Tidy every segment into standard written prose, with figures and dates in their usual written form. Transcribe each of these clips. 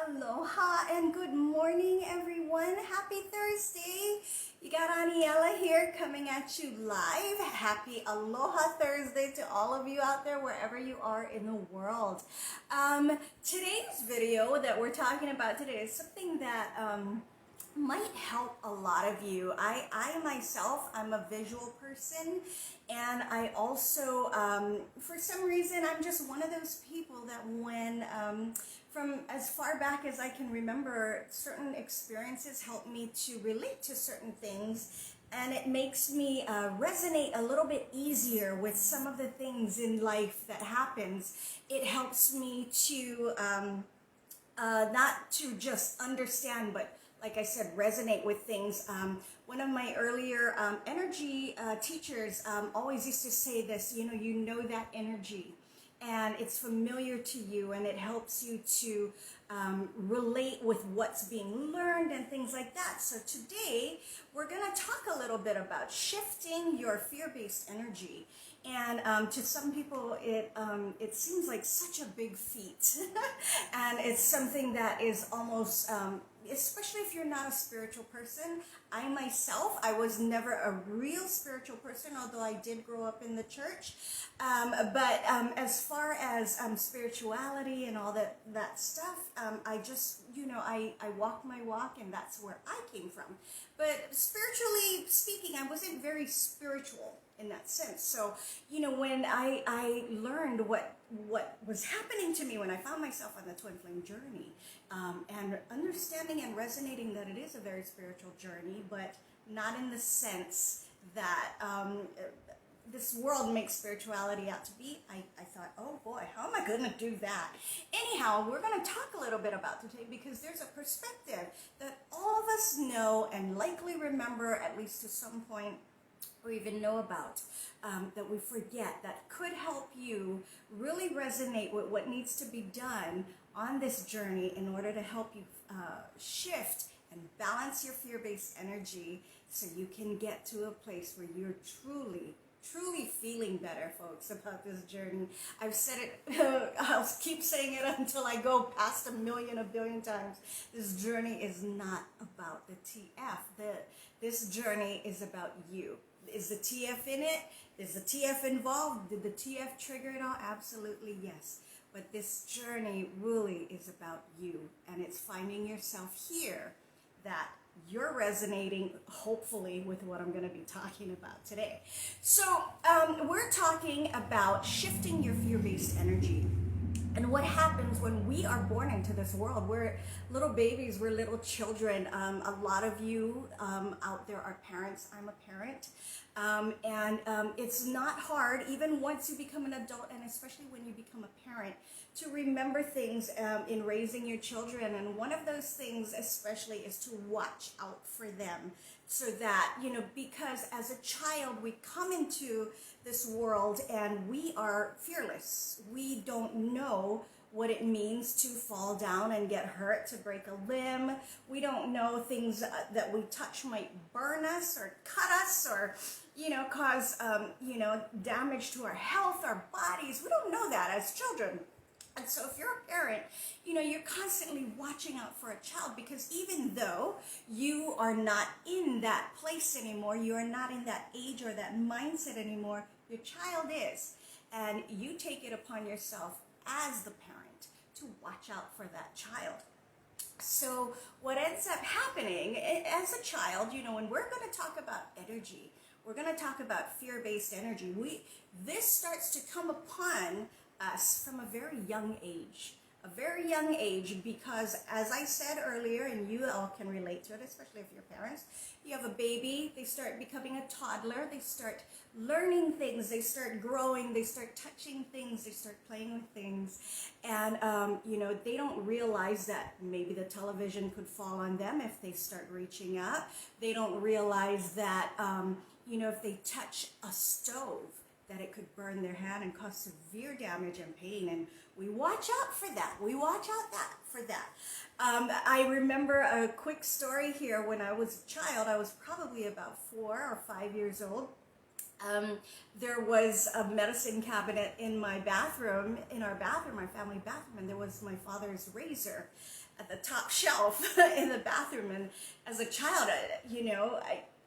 Aloha and good morning, everyone. Happy Thursday. You got Elle here coming at you live. Happy Aloha Thursday to all of you out there, wherever you are in the world. Today's video that we're talking about today is something that might help a lot of you. I myself, I'm a visual person, and I also, for some reason, I'm just one of those people that when, from as far back as I can remember, certain experiences help me to relate to certain things, and it makes me resonate a little bit easier with some of the things in life that happens. It helps me to, not to just understand, but like I said, resonate with things. One of my earlier energy teachers always used to say this, you know that energy, and it's familiar to you, and it helps you to relate with what's being learned and things like that. So today, we're gonna talk a little bit about shifting your fear-based energy. And to some people, it seems like such a big feat. And it's something that is almost, especially if you're not a spiritual person. I myself, I was never a real spiritual person, although I did grow up in the church. But as far as spirituality and all that stuff, I just, I walk my walk, and that's where I came from. But spiritually speaking, I wasn't very spiritual in that sense. So, when I learned what was happening to me when I found myself on the twin flame journey, and understanding and resonating that it is a very spiritual journey, but not in the sense that this world makes spirituality out to be, I thought, oh boy, how am I going to do that? Anyhow, we're going to talk a little bit about today, because there's a perspective that all of us know and likely remember, at least to some point, or even know about, that we forget, that could help you really resonate with what needs to be done on this journey in order to help you shift and balance your fear-based energy, so you can get to a place where you're truly feeling better, folks, about this journey. I've said it, I'll keep saying it until I go past a billion times. This journey is not about the TF. This journey is about you. Is the TF in it? Is the TF involved? Did the TF trigger it all? Absolutely yes. But this journey really is about you, and it's finding yourself here that you're resonating, hopefully, with what I'm going to be talking about today. So we're talking about shifting your fear-based energy. And what happens when we are born into this world? We're little babies, we're little children. A lot of you out there are parents. I'm a parent. And it's not hard, even once you become an adult, and especially when you become a parent, to remember things in raising your children. And one of those things especially is to watch out for them, so that, because as a child we come into this world and we are fearless. We don't know what it means to fall down and get hurt, to break a limb. We don't know things that we touch might burn us or cut us, or cause damage to our health, our bodies. We don't know that as children. And so if you're a parent, you're constantly watching out for a child, because even though you are not in that place anymore, you are not in that age or that mindset anymore, your child is. And you take it upon yourself as the parent to watch out for that child. So what ends up happening as a child, when we're going to talk about energy, we're going to talk about fear-based energy. This starts to come upon us from a very young age. Because as I said earlier, and you all can relate to it, especially if you're parents, you have a baby, they start becoming a toddler, they start learning things, they start growing, they start touching things, they start playing with things, and they don't realize that maybe the television could fall on them if they start reaching up. They don't realize that if they touch a stove, that it could burn their hand and cause severe damage and pain. And we watch out for that. I remember a quick story here. When I was a child, I was probably about 4 or 5 years old. There was a medicine cabinet in my bathroom, in our bathroom, our family bathroom, and there was my father's razor at the top shelf in the bathroom. And as a child,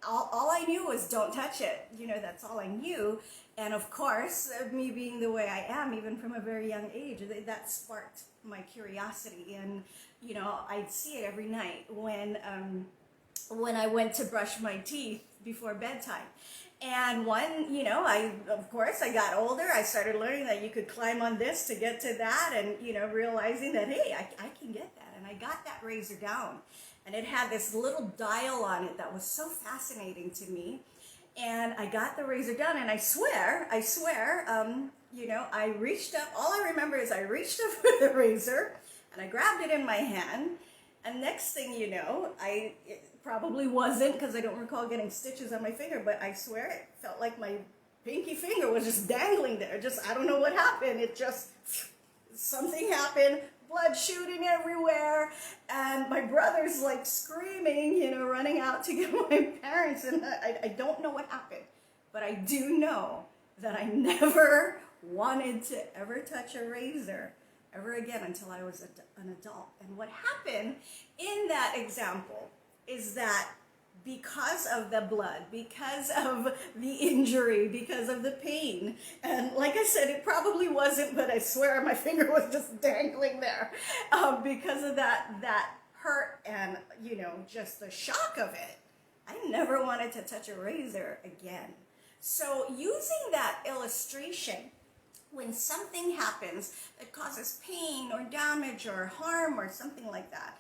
all I knew was don't touch it. That's all I knew. And of course, me being the way I am, even from a very young age, that sparked my curiosity. And, I'd see it every night when I went to brush my teeth before bedtime. And of course, I got older. I started learning that you could climb on this to get to that, and, realizing that, hey, I can get that. And I got that razor down. And it had this little dial on it that was so fascinating to me. And I got the razor down, and I swear, I reached up. All I remember is I reached up for the razor, and I grabbed it in my hand. And next thing you know, it probably wasn't, because I don't recall getting stitches on my finger, but I swear it felt like my pinky finger was just dangling there. I don't know what happened. Something happened, blood shooting everywhere, and my brother's like screaming, running out to get my parents, and I don't know what happened, but I do know that I never wanted to ever touch a razor ever again until I was an adult. And what happened in that example is that because of the blood, because of the injury, because of the pain, and like I said, it probably wasn't, but I swear my finger was just dangling there, because of that hurt and, just the shock of it, I never wanted to touch a razor again. So using that illustration, when something happens that causes pain or damage or harm or something like that,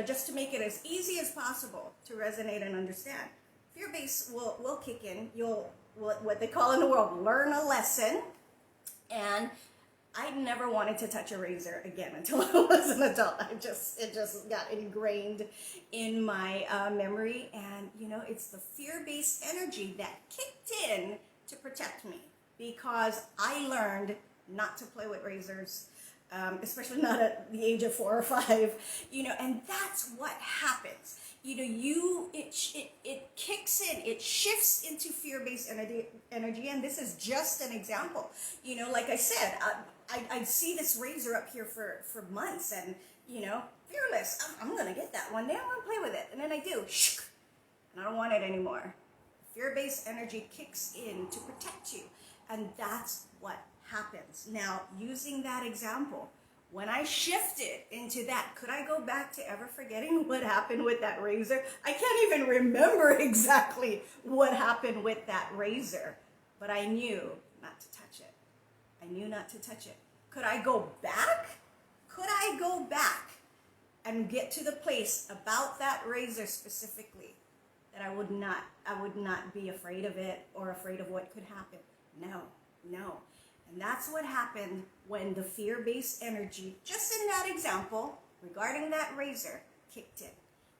just to make it as easy as possible to resonate and understand, fear base will kick in. You'll, what they call in the world, learn a lesson. And I never wanted to touch a razor again until I was an adult. It just got ingrained in my memory. And, it's the fear-based energy that kicked in to protect me, because I learned not to play with razors, especially not at the age of 4 or 5, and that's what happens. It kicks in, it shifts into fear-based energy, and this is just an example. Like I said, I'd see this razor up here for months, and, fearless, I'm going to get that one day, I'm going to play with it, and then I do, and I don't want it anymore. Fear-based energy kicks in to protect you, and that's what happens. Now, using that example, when I shifted into that, could I go back to ever forgetting what happened with that razor? I can't even remember exactly what happened with that razor, but I knew not to touch it. I knew not to touch it. Could I go back? Could I go back and get to the place about that razor specifically that I would not be afraid of it or afraid of what could happen? No. And that's what happened when the fear-based energy, just in that example, regarding that razor, kicked in.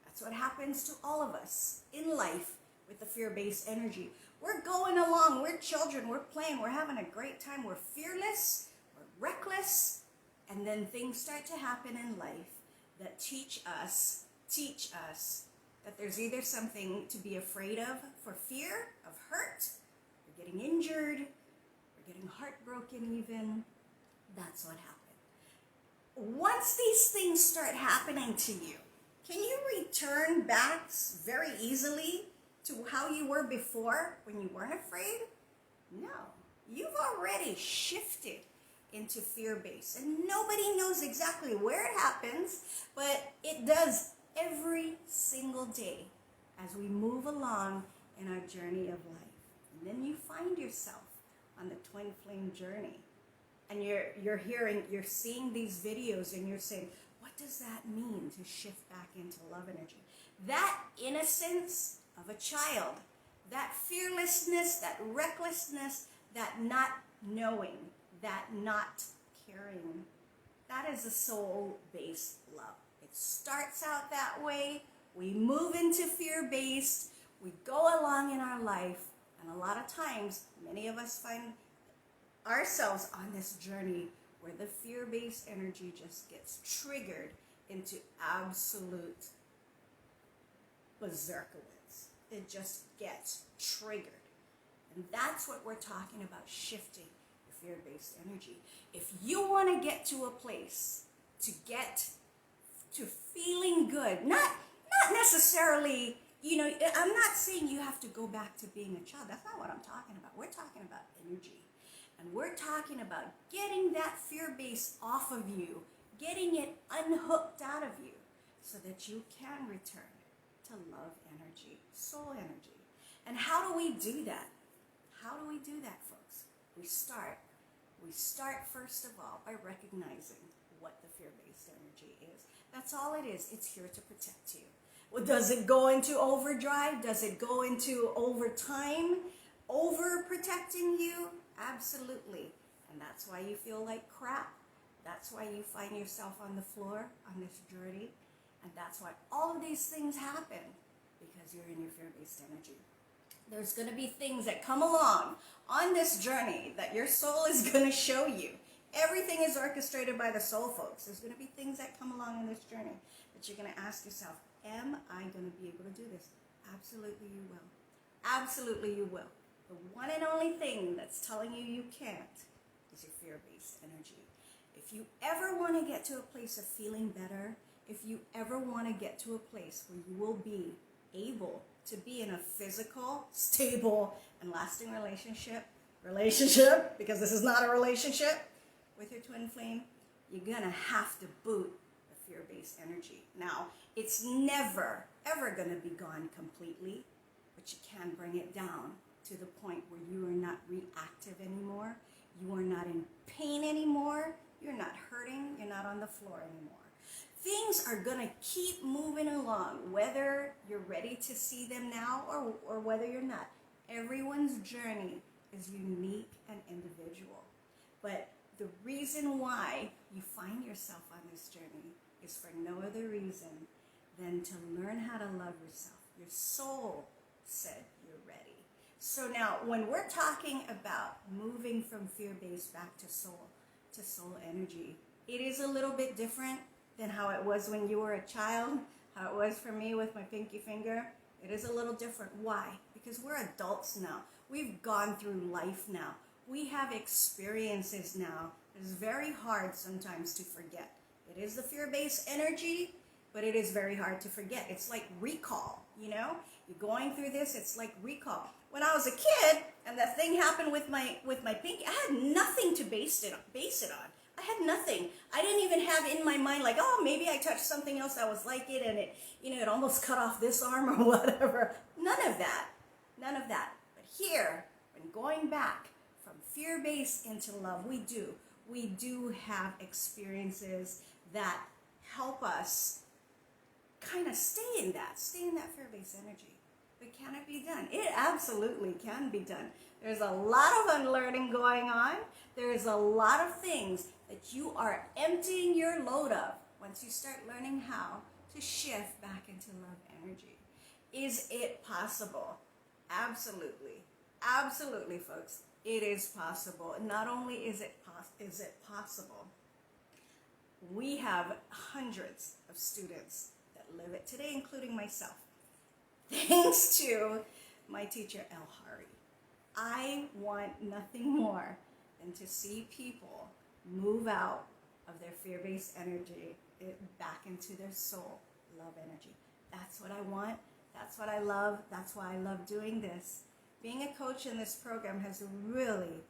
That's what happens to all of us in life with the fear-based energy. We're going along, we're children, we're playing, we're having a great time, we're fearless, we're reckless, and then things start to happen in life that teach us that there's either something to be afraid of for fear of hurt, or getting injured, getting heartbroken even. That's what happened. Once these things start happening to you, can you return back very easily to how you were before when you weren't afraid? No. You've already shifted into fear-based, and nobody knows exactly where it happens, but it does every single day as we move along in our journey of life. And then you find yourself on the twin flame journey, and you're seeing these videos, and you're saying, what does that mean to shift back into love energy? That innocence of a child, that fearlessness, that recklessness, that not knowing, that not caring, that is a soul-based love. It starts out that way, we move into fear-based, we go along in our life. And a lot of times, many of us find ourselves on this journey where the fear-based energy just gets triggered into absolute berserkowitz. It just gets triggered. And that's what we're talking about, shifting your fear-based energy. If you want to get to a place to get to feeling good, not necessarily, I'm not saying you have to go back to being a child. That's not what I'm talking about. We're talking about energy. And we're talking about getting that fear base off of you, getting it unhooked out of you so that you can return to love energy, soul energy. And how do we do that? How do we do that, folks? We start first of all by recognizing what the fear-based energy is. That's all it is. It's here to protect you. Well, does it go into overdrive? Does it go into overtime, overprotecting you? Absolutely. And that's why you feel like crap. That's why you find yourself on the floor on this journey. And that's why all of these things happen, because you're in your fear-based energy. There's going to be things that come along on this journey that your soul is going to show you. Everything is orchestrated by the soul, folks. There's going to be things that come along in this journey that you're going to ask yourself, am I going to be able to do this? Absolutely you will. Absolutely you will. The one and only thing that's telling you you can't is your fear-based energy. If you ever want to get to a place of feeling better, if you ever want to get to a place where you will be able to be in a physical, stable, and lasting relationship, because this is not a relationship with your twin flame, you're going to have to boot the fear-based energy. Now, it's never, ever going to be gone completely, but you can bring it down to the point where you are not reactive anymore, you are not in pain anymore, you're not hurting, you're not on the floor anymore. Things are going to keep moving along, whether you're ready to see them now or whether you're not. Everyone's journey is unique and individual. But the reason why you find yourself on this journey is for no other reason than to learn how to love yourself. Your soul said you're ready. So now, when we're talking about moving from fear-based back to soul energy, it is a little bit different than how it was when you were a child, how it was for me with my pinky finger. It is a little different. Why? Because we're adults now. We've gone through life now. We have experiences now. It's very hard sometimes to forget. It is the fear-based energy, but it is very hard to forget. It's like recall, You're going through this, it's like recall. When I was a kid and that thing happened with my pinky, I had nothing to base it on. I had nothing. I didn't even have in my mind like, oh, maybe I touched something else that was like it and it, it almost cut off this arm or whatever. None of that. But here, when going back from fear-based into love, we do have experiences that help us kind of stay in that fear-based energy. But can it be done? It absolutely can be done. There's a lot of unlearning going on. There's a lot of things that you are emptying your load of once you start learning how to shift back into love energy. Is it possible? Absolutely. Absolutely, folks. It is possible. Not only is it possible, we have hundreds of students that live it today, including myself. Thanks to my teacher, Elle. I want nothing more than to see people move out of their fear-based energy back into their soul, love energy. That's what I want. That's what I love. That's why I love doing this. Being a coach in this program has really,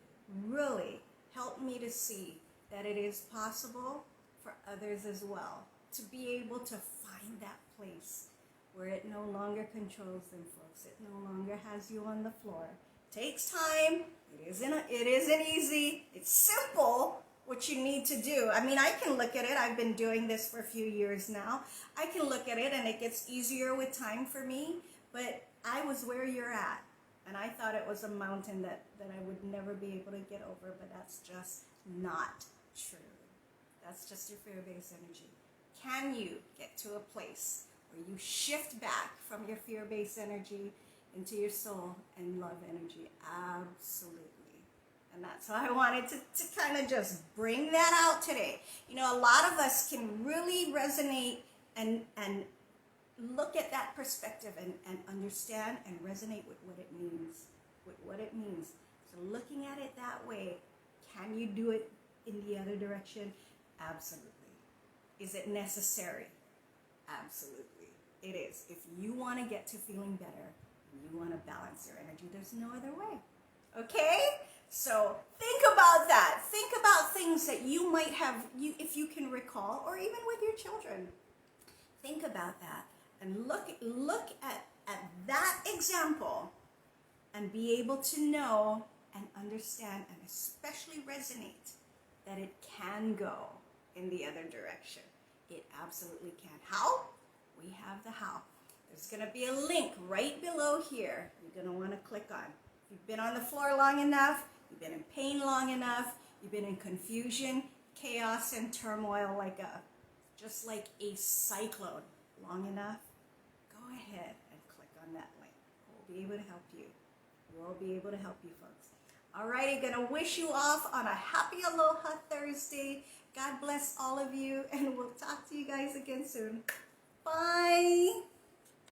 really helped me to see that it is possible for others as well to be able to find that place where it no longer controls them, folks. It no longer has you on the floor. Takes time. It isn't easy. It's simple what you need to do. I mean, I can look at it. I've been doing this for a few years now. I can look at it and it gets easier with time for me, but I was where you're at. And I thought it was a mountain that I would never be able to get over, but that's just not true. That's just your fear-based energy. Can you get to a place where you shift back from your fear-based energy into your soul and love energy? Absolutely. And that's why I wanted to kind of just bring that out today. A lot of us can really resonate and look at that perspective and understand and resonate with what it means. with what it means. So looking at it that way, can you do it in the other direction? Absolutely. Is it necessary? Absolutely. It is. If you want to get to feeling better, and you want to balance your energy, there's no other way. Okay? So think about that. Think about things that you might have, if you can recall, or even with your children. Think about that and look at that example and be able to know and understand and especially resonate that it can go in the other direction. It absolutely can. How? We have the how. There's going to be a link right below here you're going to want to click on. If you've been on the floor long enough, you've been in pain long enough, you've been in confusion, chaos, and turmoil just like a cyclone long enough, go ahead and click on that link. We'll be able to help you. We'll be able to help you, folks. All right, I'm going to wish you off on a happy Aloha Thursday. God bless all of you, and we'll talk to you guys again soon. Bye.